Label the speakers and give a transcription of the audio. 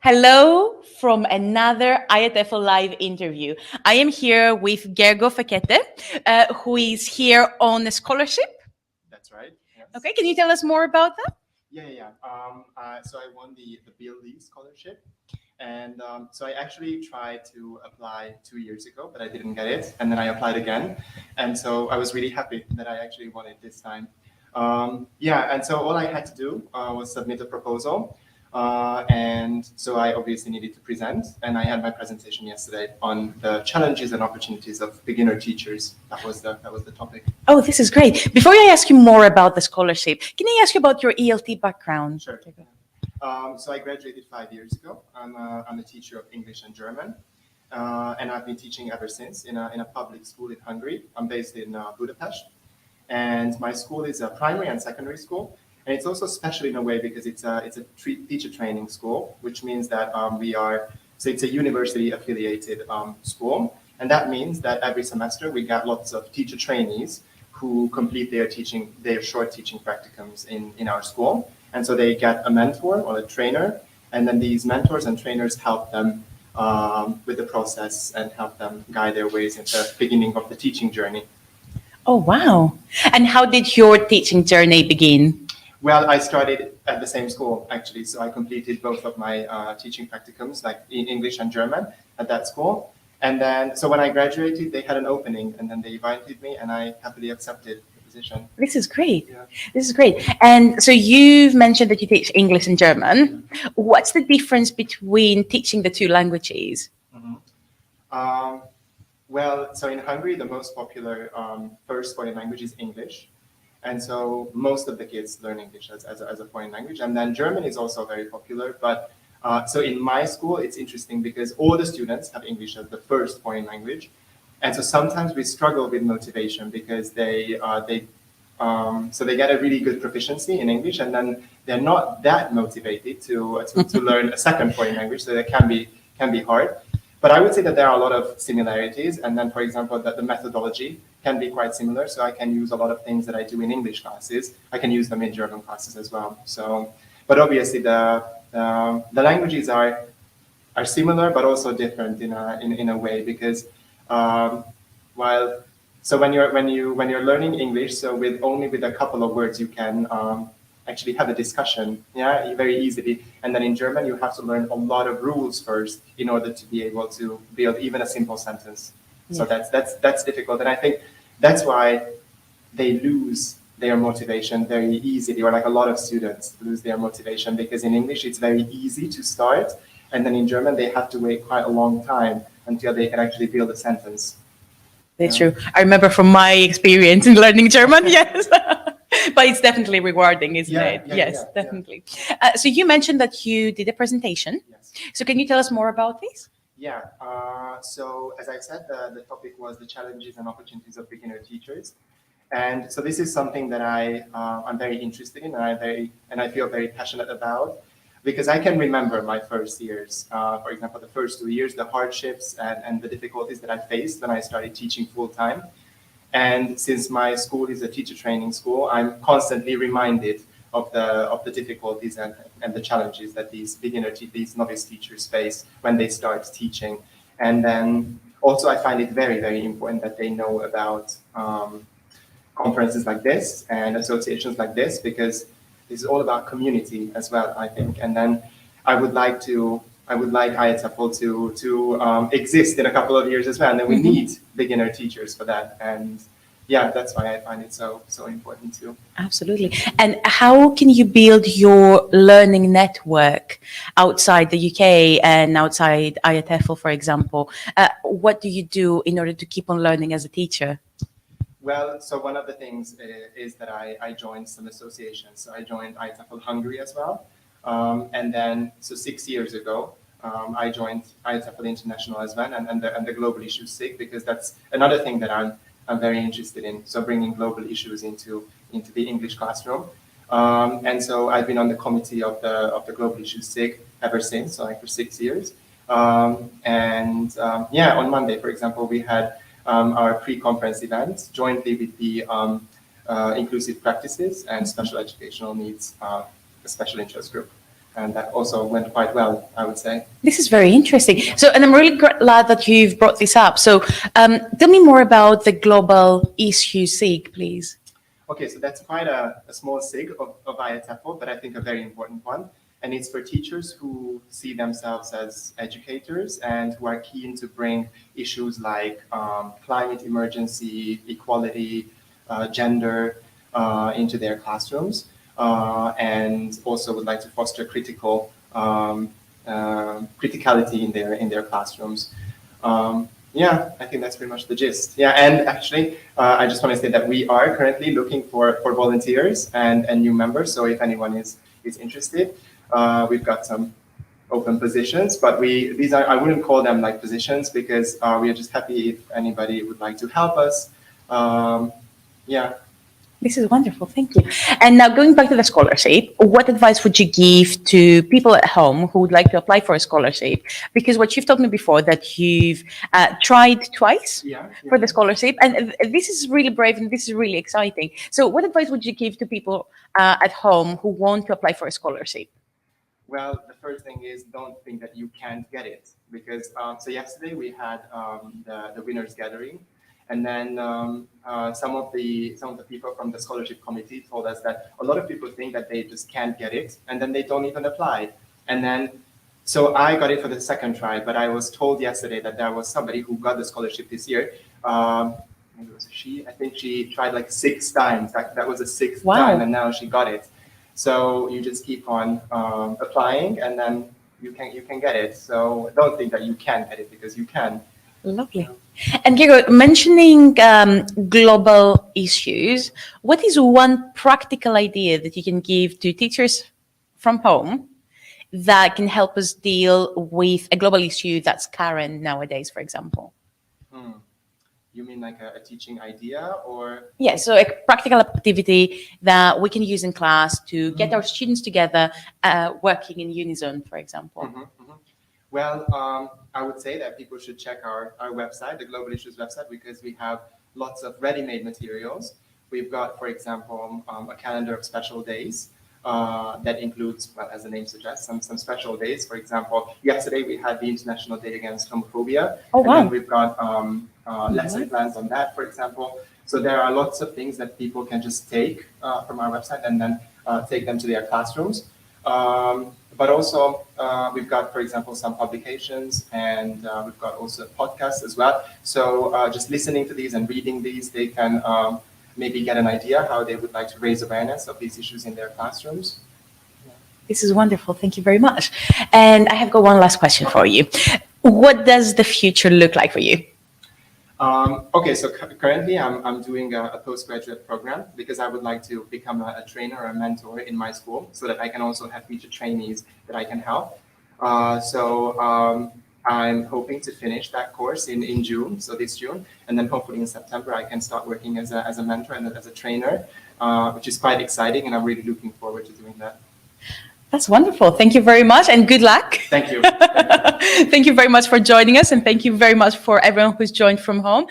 Speaker 1: Hello from another IATEFL live interview. I am here with Gergő Fekete, who is here on a scholarship.
Speaker 2: That's right. Yes.
Speaker 1: Okay, can you tell us more about that?
Speaker 2: Yeah. So I won the Bill Lee scholarship, and so I actually tried to apply 2 years ago, but I didn't get it, and then I applied again, and so I was really happy that I actually won it this time. And so all I had to do was submit a proposal. And so I obviously needed to present, and I had my presentation yesterday on the challenges and opportunities of beginner teachers. That was the topic.
Speaker 1: Oh, this is great. Before I ask you more about the scholarship, can I ask you about your ELT background?
Speaker 2: Sure. So I graduated 5 years ago. I'm a teacher of English and German, and I've been teaching ever since in a public school in Hungary. I'm based in Budapest, and my school is a primary and secondary school. And it's also special in a way because it's a teacher training school, which means that it's a university affiliated school. And that means that every semester we get lots of teacher trainees who complete their short teaching practicums in our school. And so they get a mentor or a trainer, and then these mentors and trainers help them with the process and help them guide their ways into the beginning of the teaching journey.
Speaker 1: Oh, wow. And how did your teaching journey begin?
Speaker 2: Well, I started at the same school, actually. So I completed both of my teaching practicums, like in English and German, at that school. And then, so when I graduated, they had an opening, and then they invited me, and I happily accepted the position.
Speaker 1: This is great.
Speaker 2: Yeah.
Speaker 1: This is great. And so you've mentioned that you teach English and German. What's the difference between teaching the two languages?
Speaker 2: Mm-hmm. Well, so in Hungary, the most popular first foreign language is English. And so most of the kids learn English as a foreign language. And then German is also very popular. But so in my school, it's interesting because all the students have English as the first foreign language. And so sometimes we struggle with motivation because they get a really good proficiency in English, and then they're not that motivated to learn a second foreign language. So that can be hard. But I would say that there are a lot of similarities. And then, for example, that the methodology can be quite similar. So I can use a lot of things that I do in English classes. I can use them in German classes as well. So, but obviously the languages are similar, but also different in a way because when you're learning English, so with a couple of words you can actually have a discussion, very easily. And then in German, you have to learn a lot of rules first in order to be able to build even a simple sentence. Yeah. So that's difficult. And I think that's why they lose their motivation very easily, or like a lot of students lose their motivation because in English, it's very easy to start. And then in German, they have to wait quite a long time until they can actually build a sentence.
Speaker 1: That's true. I remember from my experience in learning German, yes. But it's definitely rewarding, isn't it? Yes, definitely. Yeah. So you mentioned that you did a presentation.
Speaker 2: Yes.
Speaker 1: So can you tell us more about this?
Speaker 2: Yeah. So as I said, the topic was the challenges and opportunities of beginner teachers. And so this is something that I'm very interested in, and I feel very passionate about, because I can remember my first years. For example, the first 2 years, the hardships and the difficulties that I faced when I started teaching full time. And since my school is a teacher training school, I'm constantly reminded of the difficulties and the challenges that these novice teachers face when they start teaching. And then also I find it very, very important that they know about conferences like this and associations like this, because this is all about community as well, I think. And then I would like IATEFL to exist in a couple of years as well. And then we need beginner teachers for that. And yeah, that's why I find it so important too.
Speaker 1: Absolutely. And how can you build your learning network outside the UK and outside IATEFL, for example? What do you do in order to keep on learning as a teacher?
Speaker 2: Well, so one of the things is that I joined some associations. So I joined IATEFL Hungary as well. And then, so 6 years ago, I joined IATEFL International as well and the Global Issues SIG, because that's another thing that I'm very interested in. So bringing global issues into the English classroom. And so I've been on the committee of the Global Issues SIG ever since, so like for 6 years. On Monday, for example, we had our pre-conference event jointly with the Inclusive Practices and Special Educational Needs Special Interest Group. and that also went quite well, I would say.
Speaker 1: This is very interesting. So, and I'm really glad that you've brought this up. So, tell me more about the Global Issue SIG, please.
Speaker 2: Okay, so that's quite a small SIG of IATEFL, but I think a very important one. And it's for teachers who see themselves as educators and who are keen to bring issues like climate emergency, equality, gender into their classrooms, and also would like to foster criticality in their classrooms. Yeah, I think that's pretty much the gist. Yeah, and actually, I just want to say that we are currently looking for volunteers and new members. So if anyone is interested, we've got some open positions, but I wouldn't call them like positions because we are just happy if anybody would like to help us. Yeah.
Speaker 1: This is wonderful. Thank you. And now going back to the scholarship, what advice would you give to people at home who would like to apply for a scholarship? Because what you've told me before, that you've tried twice for the scholarship, and this is really brave and this is really exciting. So what advice would you give to people at home who want to apply for a scholarship?
Speaker 2: Well, the first thing is don't think that you can't get it, because so yesterday we had the winners gathering. And then some of the people from the scholarship committee told us that a lot of people think that they just can't get it, and then they don't even apply. And then, so I got it for the second try, but I was told yesterday that there was somebody who got the scholarship this year. Maybe it was she. I think she tried like 6 times. That was the 6th time, and now she got it. So you just keep on applying, and then you can get it. So don't think that you can't get it, because you can.
Speaker 1: Lovely. And Gergő, mentioning global issues, what is one practical idea that you can give to teachers from home that can help us deal with a global issue that's current nowadays, for example?
Speaker 2: You mean like a teaching idea, or?
Speaker 1: Yeah, so a practical activity that we can use in class to get our students together working in unison, for example.
Speaker 2: Well, I would say that people should check our website, the Global Issues website, because we have lots of ready-made materials. We've got, for example, a calendar of special days that includes, well, as the name suggests, some special days. For example, yesterday we had the International Day Against Homophobia.
Speaker 1: Oh, wow.
Speaker 2: And then we've got lesson plans on that, for example. So there are lots of things that people can just take from our website and then take them to their classrooms. But also, we've got, for example, some publications, and we've got also podcasts as well. So just listening to these and reading these, they can maybe get an idea how they would like to raise awareness of these issues in their classrooms.
Speaker 1: This is wonderful. Thank you very much. And I have got one last question for you. What does the future look like for you?
Speaker 2: Okay, so currently I'm doing a postgraduate program because I would like to become a trainer or a mentor in my school, so that I can also have future trainees that I can help. I'm hoping to finish that course in June, so this June, and then hopefully in September I can start working as a mentor and as a trainer, which is quite exciting, and I'm really looking forward to doing that.
Speaker 1: That's wonderful. Thank you very much, and good luck.
Speaker 2: Thank you.
Speaker 1: Thank you very much for joining us, and thank you very much for everyone who's joined from home.